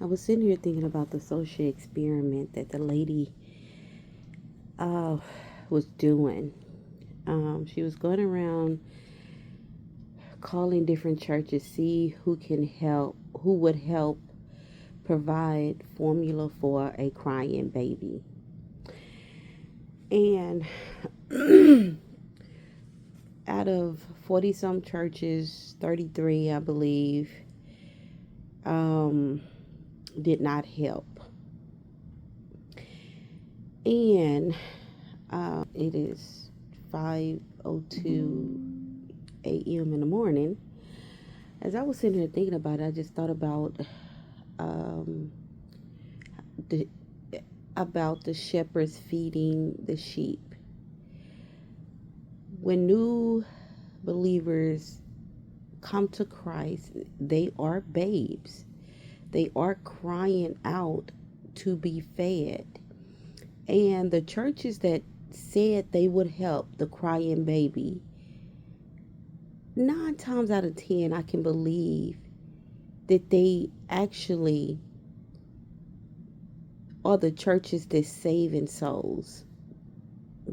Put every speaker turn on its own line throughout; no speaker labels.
I was sitting here thinking about the social experiment that the lady uh, was doing. She was going around calling different churches, see who would help provide formula for a crying baby. And out of 40 some churches, 33, I believe, um, did not help. And it is 5:02 a.m. in the morning. As I was sitting here thinking about it, I just thought um, the about the shepherds feeding the sheep. When new believers come to Christ, they are babes. They are crying out to be fed. And the churches that said they would help the crying baby, 9 times out of 10, I can believe that they actually are the churches that's saving souls.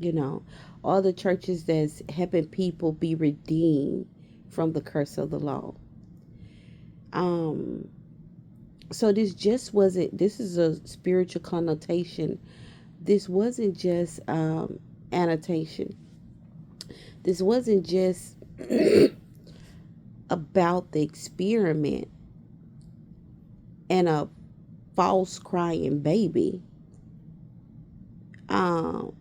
You know, all the churches that's helping people be redeemed from the curse of the law. Um, so this just wasn't, this is a spiritual connotation. This wasn't just annotation. This wasn't just about the experiment and a false crying baby. Um,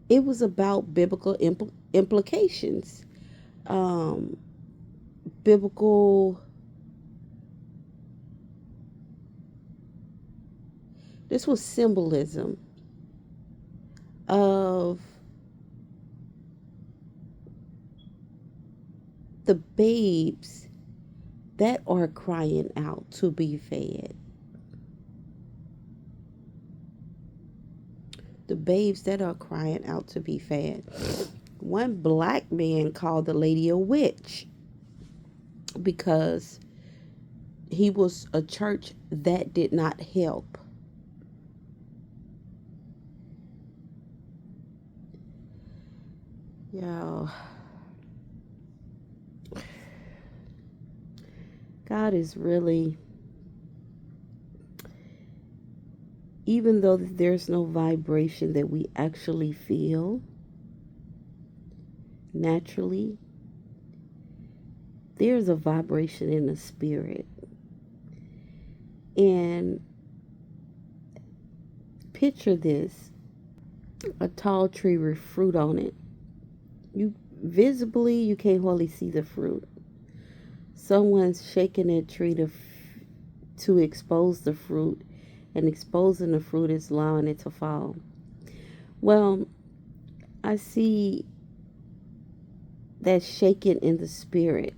it was about biblical implications. Um, biblical, this was symbolism of the babes that are crying out to be fed. The babes that are crying out to be fed. One black man called the lady a witch because he was a church that did not help. Yo, God is really, even though there's no vibration that we actually feel naturally, there's a vibration in the spirit. And picture this, a tall tree with fruit on it. You can't hardly see the fruit. Someone's shaking that tree to expose the fruit, and exposing the fruit is allowing it to fall. Well, I see that shaking in the spirit,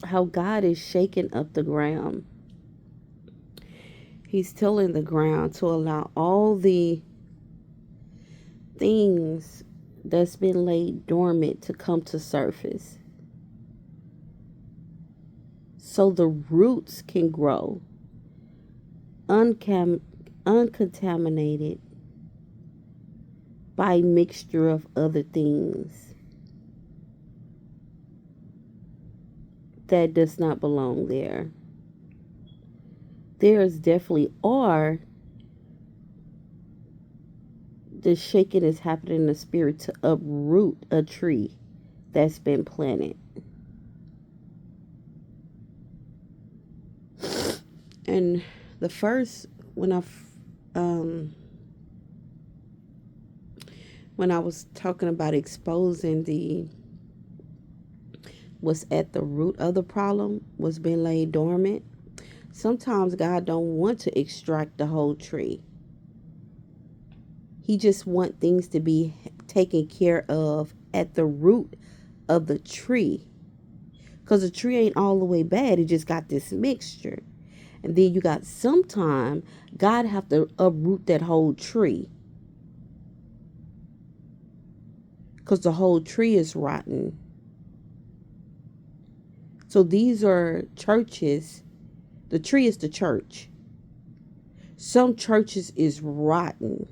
how God is shaking up the ground. He's telling the ground to allow all the things that's been laid dormant to come to surface so the roots can grow uncontaminated by mixture of other things that does not belong there. There's definitely are the shaking is happening in the spirit to uproot a tree that's been planted. And the first, um, when I was talking about exposing the what's at the root of the problem was being laid dormant. Sometimes God don't want to extract the whole tree. He just want things to be taken care of at the root of the tree. Because the tree ain't all the way bad. It just got this mixture. And then you got sometime God have to uproot that whole tree. Because the whole tree is rotten. So these are churches. The tree is the church. Some churches is rotten.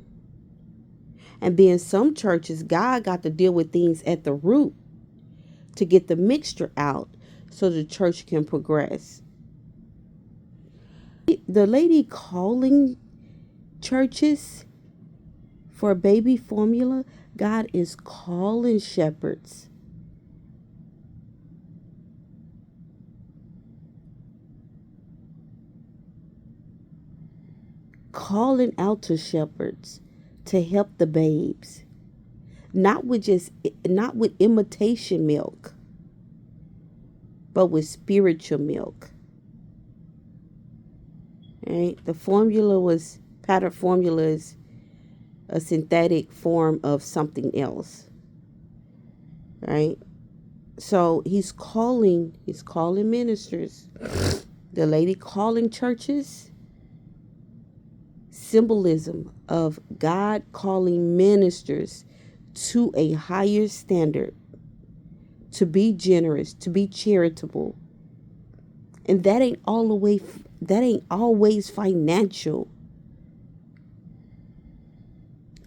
And then some churches, God got to deal with things at the root to get the mixture out so the church can progress. The lady calling churches for baby formula, God is calling shepherds. Calling out to shepherds to help the babes. Not with imitation milk, but with spiritual milk. Right? The formula was powdered formula is a synthetic form of something else. Right? So he's calling ministers. The lady calling churches, symbolism of God calling ministers to a higher standard, to be generous, to be charitable. And that ain't always financial.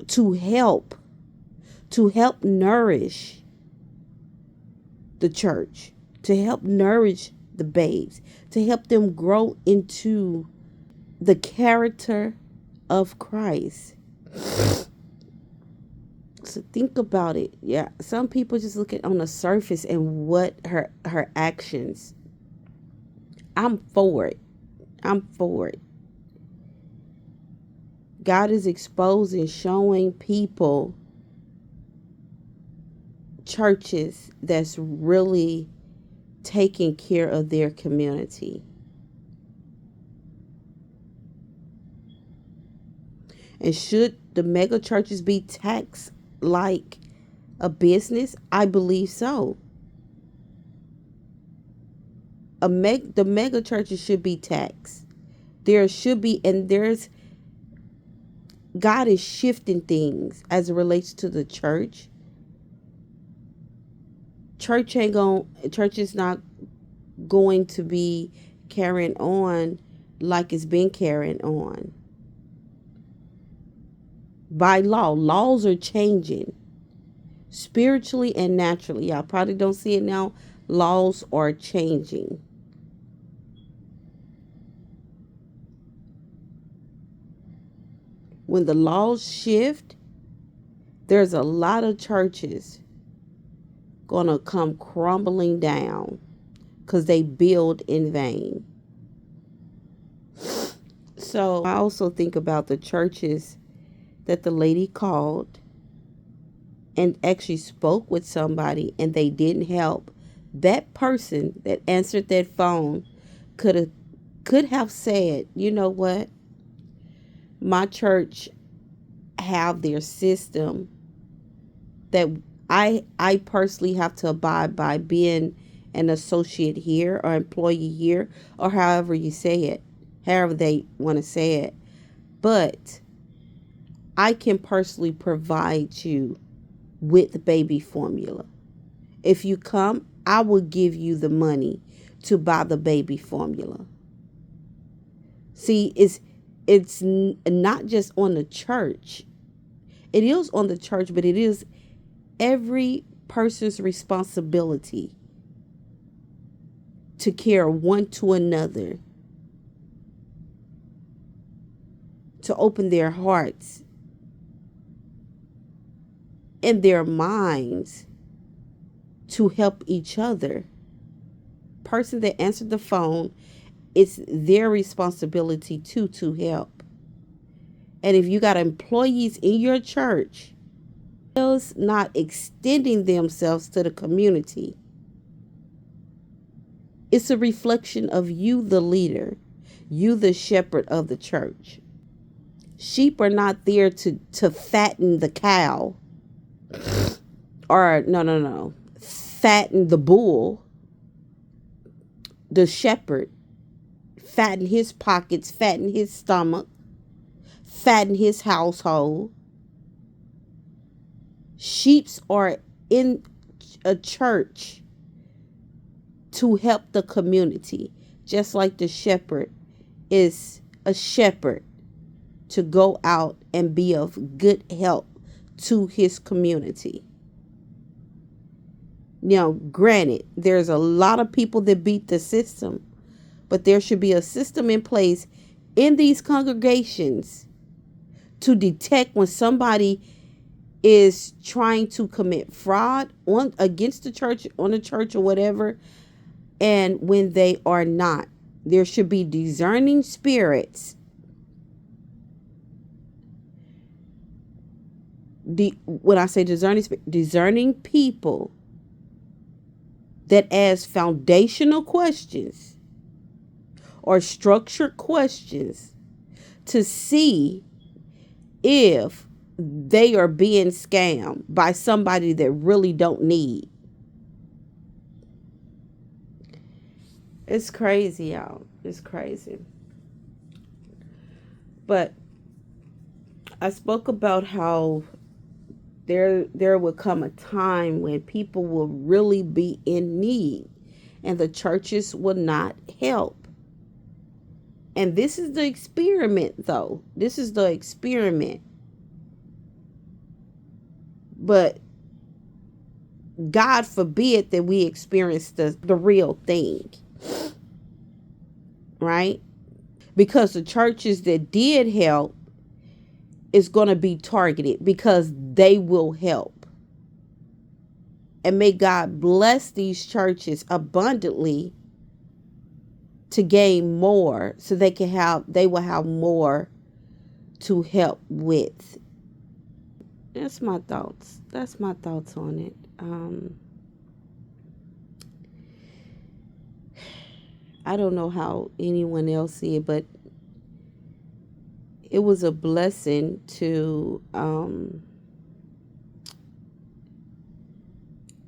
To help nourish the church, to help nourish the babes, to help them grow into the character of Christ. So think about it. Yeah, some people just look at on the surface and what her actions. I'm for it. God is exposing, showing people churches that's really taking care of their community. And should the mega churches be taxed like a business? I believe so. The mega churches should be taxed. There should be, and God is shifting things as it relates to the church. Church is not going to be carrying on like it's been carrying on. By laws are changing spiritually and naturally. Y'all probably don't see it now. Laws are changing. When the laws shift, there's a lot of churches gonna come crumbling down because they build in vain. So I also think about the churches that the lady called and actually spoke with somebody and they didn't help. That person that answered that phone could have said, you know what? My church have their system that I personally have to abide by, being an associate here or employee here, or however you say it, however they want to say it. But I can personally provide you with baby formula. If you come, I will give you the money to buy the baby formula. See, it's not just on the church. It is on the church, but it is every person's responsibility to care one to another, to open their hearts and their minds to help each other. Person that answered the phone, it's their responsibility to help. And if you got employees in your church not extending themselves to the community, it's a reflection of you, the leader, you, the shepherd of the church. Sheep are not there to fatten the cow, or no, fatten the bull. The shepherd fatten his pockets, fatten his stomach, fatten his household. Sheeps are in a church to help the community, just like the shepherd is a shepherd to go out and be of good help to his community. Now, granted, there's a lot of people that beat the system, but there should be a system in place in these congregations to detect when somebody is trying to commit fraud on against the church, on the church or whatever, and when they are not. There should be discerning spirits. When I say discerning people that ask foundational questions or structured questions to see if they are being scammed by somebody that really don't need. It's crazy, y'all. It's crazy. But I spoke about how there will come a time when people will really be in need and the churches will not help. And this is the experiment, though. This is the experiment. But God forbid that we experience the real thing. Right? Because the churches that did help is going to be targeted because they will help. And may God bless these churches abundantly to gain more so they will have more to help with. That's my thoughts. That's my thoughts on it. I don't know how anyone else see it, but it was a blessing to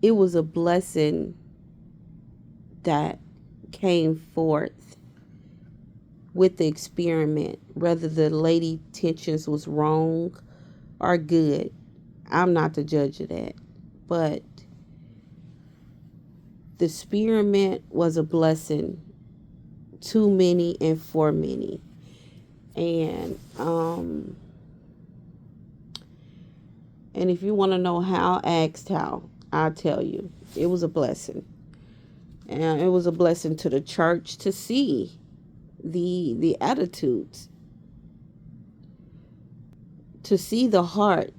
it was a blessing that came forth with the experiment, whether the lady tensions was wrong or good. I'm not the judge of that, but the experiment was a blessing to many and for many. And if you want to know how, ask how. I'll tell you. It was a blessing. And it was a blessing to the church to see the attitudes, to see the heart.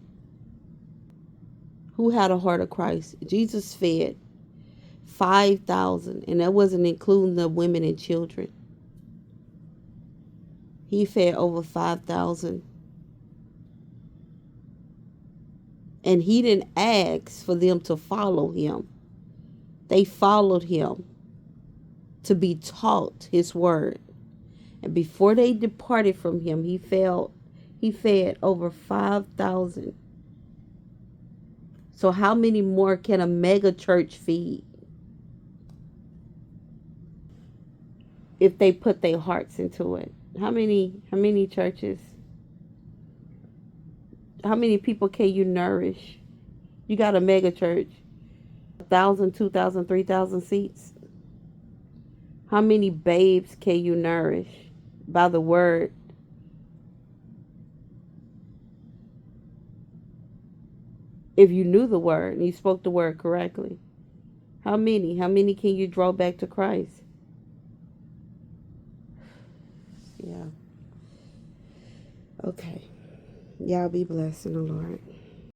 Who had a heart of Christ? Jesus fed 5,000, and that wasn't including the women and children. He fed over 5,000. And he didn't ask for them to follow him. They followed him to be taught his word. And before they departed from him, he fed over 5,000. So how many more can a mega church feed if they put their hearts into it? How many churches? How many people can you nourish? You got a mega church, 1,000, 2,000, 3,000 seats. How many babes can you nourish by the word? If you knew the word and you spoke the word correctly, how many can you draw back to Christ? Yeah. Okay. Y'all be blessed in the Lord.